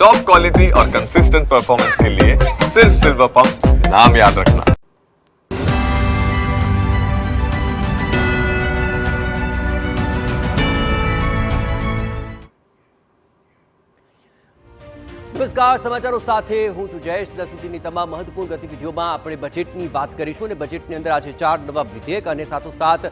Top quality और consistent performance के लिए सिर्फ सिल्वर पंप नाम याद रखना। નમસ્કાર, સમાચારો સાથે હું છું જયેશ. 10 સુધીની તમામ મહત્વપૂર્ણ ગતિવિધિઓમાં આપણે બજેટની વાત કરીશું અને બજેટની અંદર આજે 4 નવા વિધેયક અને સાથોસાથ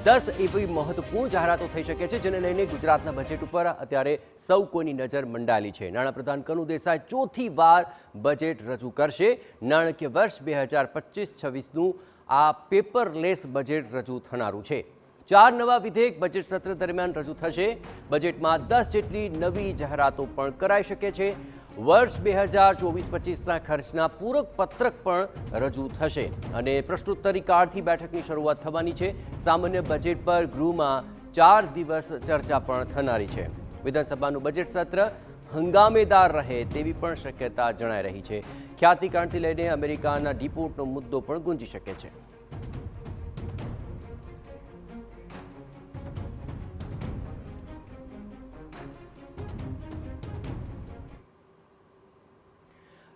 10 એવી મહત્વપૂર્ણ જાહેરાતો થઈ શકે છે જેને લઈને ગુજરાતના બજેટ ઉપર અત્યારે સૌ કોઈની નજર મંડાયેલી છે. નાણાપ્રધાન કનુ દેસાઈ ચોથી વાર બજેટ રજૂ કરશે. નાણાકીય વર્ષ 2025-26નું આ પેપરલેસ બજેટ રજૂ થનારું છે. 4 નવા વિધેયક બજેટ સત્ર દરમિયાન રજૂ થશે. બજેટમાં 10 જેટલી નવી જાહેરાતો પણ કરાઈ શકે છે. વર્ષ 2024-25ના ખર્ચના પૂરક પત્રક પણ રજૂ થશે અને પ્રશ્નોત્તરી કાળથી બેઠકની શરૂઆત થવાની છે. સામાન્ય બજેટ પર ગૃહમાં 4 દિવસ ચર્ચા પણ થનારી છે. વિધાનસભાનું બજેટ સત્ર હંગામેદાર રહે તેવી પણ શક્યતા જણાઈ રહી છે. ખ્યાતિકાંડથી લઈને અમેરિકાના ડિપોર્ટનો મુદ્દો પણ ગુંજી શકે છે.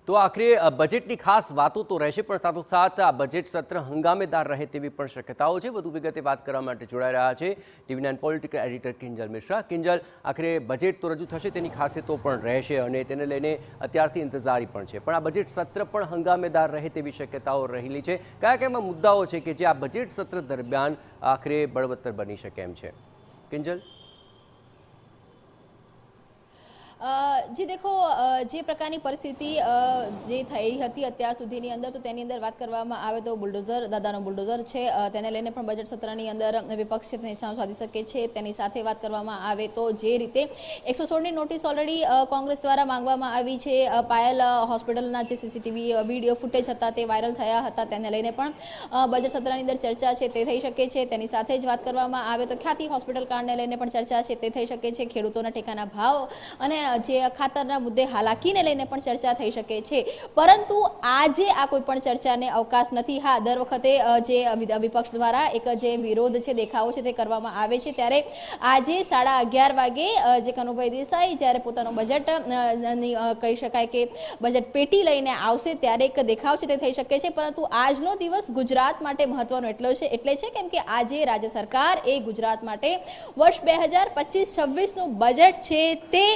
તો આખરે બજેટની ખાસ વાતો તો રહેશે પણ સાથોસાથ આ બજેટ સત્ર હંગામેદાર રહે તેવી પણ શક્યતાઓ છે. વધુ વિગતે વાત કરવા માટે જોડાઈ રહ્યા છે TV9 political editor Kinjal Mishra. Kinjal, આખરે બજેટ તો રજૂ થશે, તેની ખાસિયતો પણ રહેશે અને તેને લઈને અત્યારથી ઇંતજારી પણ છે, પણ આ બજેટ સત્ર પણ હંગામેદાર રહે તેવી શક્યતાઓ રહેલી છે. કયા કયા મુદ્દાઓ છે કે જે આ બજેટ સત્ર દરમિયાન આખરે બળવત્તર બની શકે એમ છે? કિંજલ, जी देखो, જે પ્રકારની પરિસ્થિતિ જે થઈ હતી અત્યાર સુધીની અંદર, તો તેની અંદર વાત કરવામાં આવે તો બુલડોઝર, દાદાનો બુલડોઝર છે, તેને લઈને પણ બજેટ સત્રની અંદર વિપક્ષ છે નિશાન સાધી શકે છે. તેની સાથે વાત કરવામાં આવે તો જે રીતે 116ની નોટિસ ઓલરેડી કોંગ્રેસ દ્વારા માંગવામાં આવી છે. પાયલ હોસ્પિટલના જે સીસીટીવી વિડીયો ફૂટેજ હતા તે વાયરલ થયા હતા, તેને લઈને પણ બજેટ સત્રની અંદર ચર્ચા છે તે થઈ શકે છે. તેની સાથે જ વાત કરવામાં આવે તો ખ્યાતિ હોસ્પિટલ કાંડને લઈને પણ ચર્ચા છે તે થઈ શકે છે. ખેડૂતોના ટેકાના ભાવ અને જે ખાતરના મુદ્દે હાલાકીને લઈને પણ ચર્ચા થઈ શકે છે. પરંતુ આજે આ કોઈ પણ ચર્ચાને અવકાશ નથી. હા, દર વખતે જે વિપક્ષ દ્વારા એક જે વિરોધ છે, દેખાવો છે તે કરવામાં આવે છે, ત્યારે આજે 11:30 વાગે જે કનુભાઈ દેસાઈ જ્યારે પોતાનું બજેટ કહી શકાય કે બજેટ પેટી લઈને આવશે ત્યારે એક દેખાવ છે તે થઈ શકે છે. પરંતુ આજનો દિવસ ગુજરાત માટે મહત્વનો એટલે છે કેમ કે આજે રાજ્ય સરકાર એ ગુજરાત માટે વર્ષ 2025-26નું બજેટ છે તે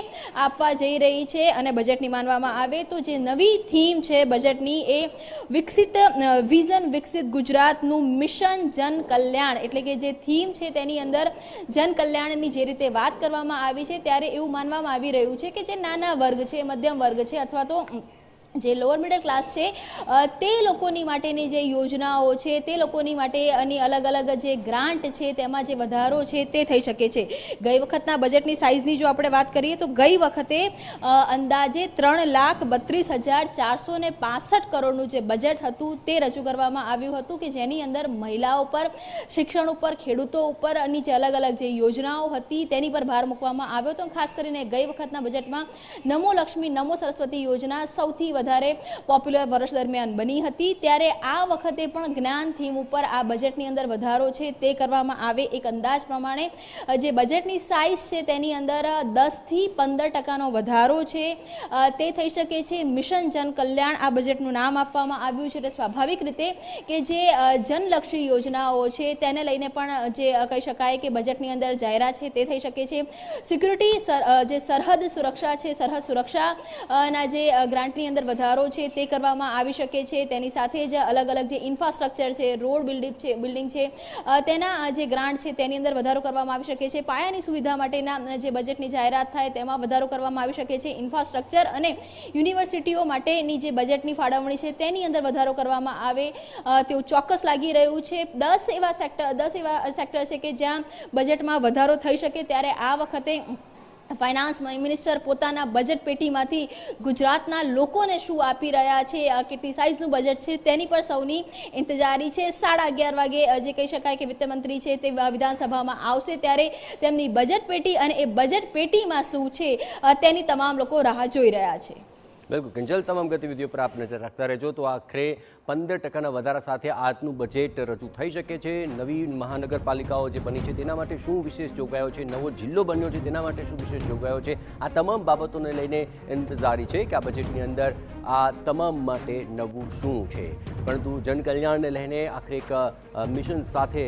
આપવા જઈ રહી છે. અને બજેટની માનવામાં આવે તો જે નવી થીમ છે બજેટની એ વિઝન વિકસિત ગુજરાતનું મિશન જન કલ્યાણ, એટલે કે જે થીમ છે તેની અંદર જન કલ્યાણની જે રીતે વાત કરવામાં આવી છે, ત્યારે એવું માનવામાં આવી રહ્યું છે કે જે નાના વર્ગ છે, મધ્યમ વર્ગ છે અથવા તો જે લોઅર મિડલ ક્લાસ છે તે લોકોની માટેની જે યોજનાઓ છે, તે લોકોની માટેની અલગ અલગ જે ગ્રાન્ટ છે તેમાં જે વધારો છે તે થઈ શકે છે. ગઈ વખતના બજેટની સાઇઝની જો આપણે વાત કરીએ તો ગઈ વખતે અંદાજે 3,32,465 કરોડનું જે બજેટ હતું તે રજૂ કરવામાં આવ્યું હતું કે જેની અંદર મહિલાઓ પર, શિક્ષણ ઉપર, ખેડૂતો ઉપરની જે અલગ અલગ જે યોજનાઓ હતી તેની પર ભાર મૂકવામાં આવ્યો હતો. ખાસ કરીને ગઈ વખતના બજેટમાં નમો લક્ષ્મી, નમો સરસ્વતી યોજના સૌથી વધારે પોપ્યુલર વર્ષ દરમિયાન બની હતી. ત્યારે આ વખતે પણ જ્ઞાન થીમ ઉપર આ બજેટની અંદર વધારો છે તે કરવામાં આવે. એક અંદાજ પ્રમાણે જે બજેટની સાઇઝ છે તેની અંદર 10થી 15% વધારો છે તે થઈ શકે છે. મિશન જન કલ્યાણ આ બજેટનું નામ આપવામાં આવ્યું છે. એટલે સ્વાભાવિક રીતે કે જે જનલક્ષી યોજનાઓ છે તેને લઈને પણ જે કહી શકાય કે બજેટની અંદર જાહેરાત છે તે થઈ શકે છે. સિક્યુરિટી, જે સરહદ સુરક્ષા છે, સરહદ સુરક્ષાના જે ગ્રાન્ટની અંદર વધારો છે તે કરવામાં આવી શકે છે. તેની સાથે જ અલગ અલગ જે ઇન્ફ્રાસ્ટ્રક્ચર છે, રોડ બિલ્ડિંગ છે તેના જે ગ્રાન્ટ છે તેની અંદર વધારો કરવામાં આવી શકે છે. પાયાની સુવિધા માટેના જે બજેટની જાહેરાત થાય તેમાં વધારો કરવામાં આવી શકે છે. ઇન્ફ્રાસ્ટ્રક્ચર અને યુનિવર્સિટીઓ માટેની જે બજેટની ફાળવણી છે તેની અંદર વધારો કરવામાં આવે તેવું ચોક્કસ લાગી રહ્યું છે. 10 એવા સેક્ટર છે કે જ્યાં બજેટમાં વધારો થઈ શકે. ત્યારે આ વખતે ફાઇનાન્સ મિનિસ્ટર પોતાના બજેટ પેટીમાંથી ગુજરાતના લોકોને શું આપી રહ્યા છે, કેટલી સાઇઝનું બજેટ છે તેની પર સૌની ઇંતજારી છે. 11:30 વાગે જે કહી શકાય કે વિત્તમંત્રી છે તે વિધાનસભામાં આવશે ત્યારે તેમની બજેટ પેટી અને એ બજેટ પેટીમાં શું છે તેની તમામ લોકો રાહ જોઈ રહ્યા છે. બિલકુલ કિંજલ, તમામ ગતિવિધિઓ પર આપ નજર રાખતા રહેજો. તો આખરે 15% વધારા સાથે આજનું બજેટ રજૂ થઈ શકે છે. નવી મહાનગરપાલિકાઓ જે બની છે તેના માટે શું વિશેષ જોગવાઈઓ છે, નવો જિલ્લો બન્યો છે તેના માટે શું વિશેષ જોગવાઈઓ છે, આ તમામ બાબતોને લઈને ઇંતજારી છે કે આ બજેટની અંદર આ તમામ માટે નવું શું છે. પરંતુ જનકલ્યાણને લઈને આખરે એક મિશન સાથે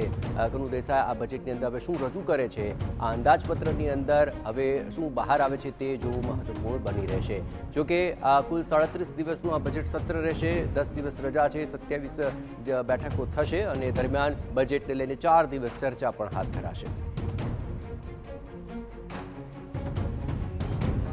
કનુ દેસાઈ આ બજેટની અંદર હવે શું રજૂ કરે છે, આ અંદાજપત્રની અંદર હવે શું બહાર આવે છે તે જોવું મહત્વપૂર્ણ બની રહેશે. જોકે કુલ 37 દિવસનું આ બજેટ સત્ર રહેશે. 10 દિવસ રજા છે, 27 બેઠકો થશે અને દરમિયાન બજેટને લઈને 4 દિવસ ચર્ચા પણ હાથ ધરાશે.